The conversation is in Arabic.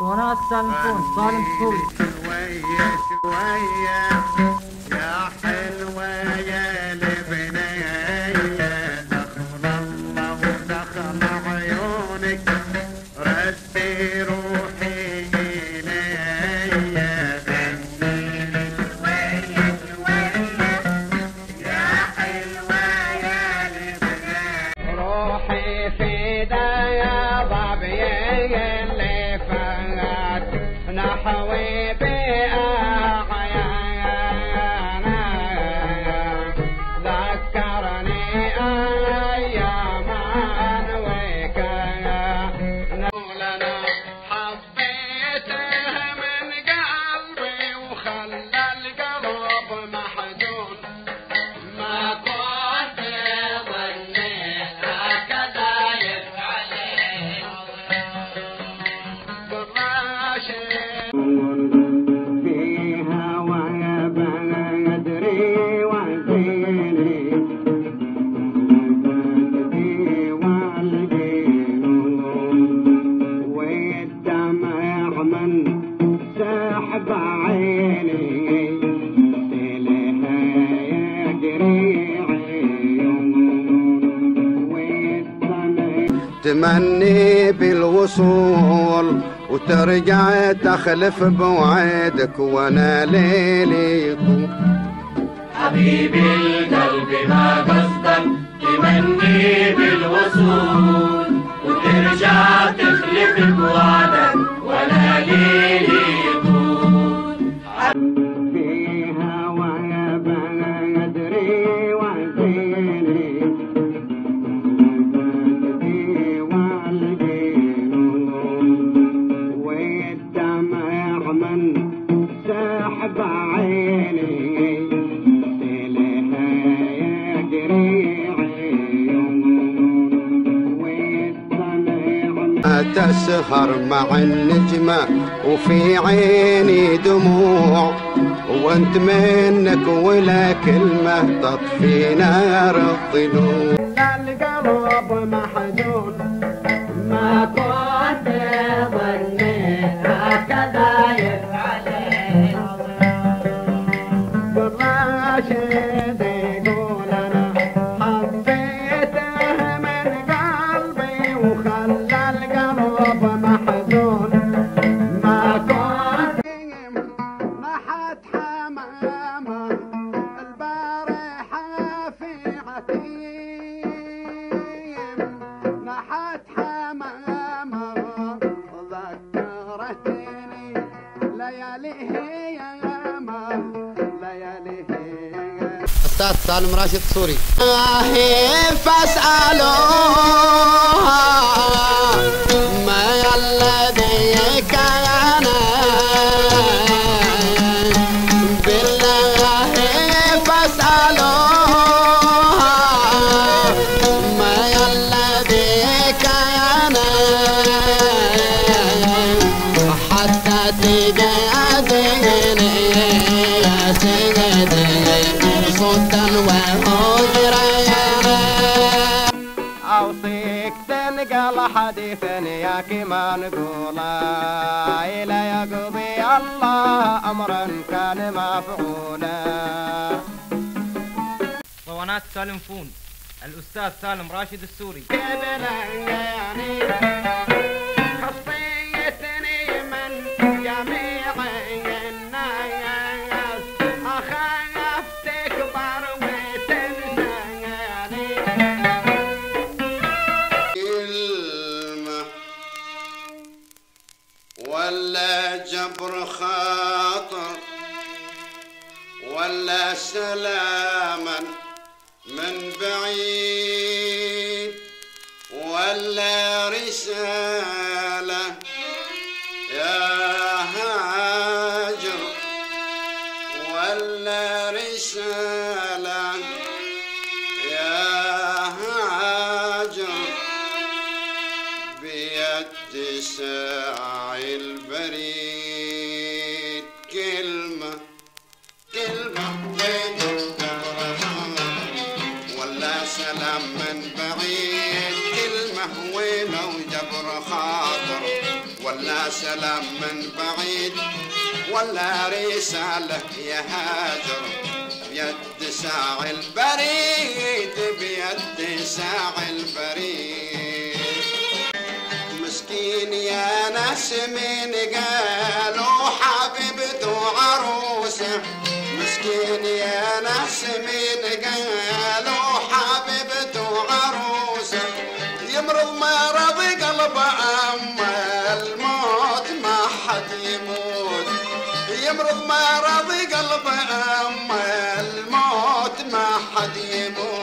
وناس سالفون صالم سوري شوية شوية يا حلوة يا لبنية دخل الله ودخل عيونك ردي روحي إليا غنيلي شوية شوية يا حلوة يا لبنية روحي فدا يا ضبي اللي فات نحوي بأعيانا ذكرني أياما وكانا لنا حبيتها من قلبي وخلى القلب محزون ما كنت ظنيت هكذا يفعل فيها ويا بدري وزيني بدري والجنون والدمع من سحب عيني إليها يجري عيون والدمع تمني بالوصول وترجع تخلف بوعدك وانا ليلي يطول حبيبي القلب ما قصدك تمني بالوصول وترجع تخلف بوعدك وانا ليلي يطول فيها ويا بدري وزيني بدري والجنون والدمع من سحب عيني إليها يجري عيون والدمع تسهر مع النجمة وفي عيني دموع وانت منك ولا كلمة تطفي نار الطلوع القلب محزون ما كنت ظنيت هكذا يفعل بالراشد يقول انا حبيته من قلبي وخلى القلب محزون ما كنت نحت حمامه البارحه في عتيم نحت حمامه ذكرتني لياليه ياما لياليه أستاذ سالم راشد سوري فاسألوها ما الذي كان بالله فاسألوها ما الذي كان حتى تجادني يا سيدي صوتا وهجرا أوصيك تنقل حديثا يا كما نقول إلى يقضي الله أمرا كان مفعولا صوانات سالم فون الأستاذ سالم راشد السوري خصيتني من جميع الناس أخاف تكبر وتنساني كلمة ولا جبر خاطر ولا سلاما من بعيد ولا رسالة يا هاجر ولا رسالة يا هاجر بيد ساعي البريد كلمة كلمة ولا سلام من بعيد كلمة وينه وجبر خاطر ولا سلام من بعيد ولا رسالة يا هاجر بيد ساعي البريد بيد ساعي البريد مسكين يا ناس من قالوا حبيبته عروسه مسكين يا ناس من قالوا حبيبته عروسه يمرض مرض قلب أما الموت ما حد يموت يمرض مرض قلب أما الموت ما حد يموت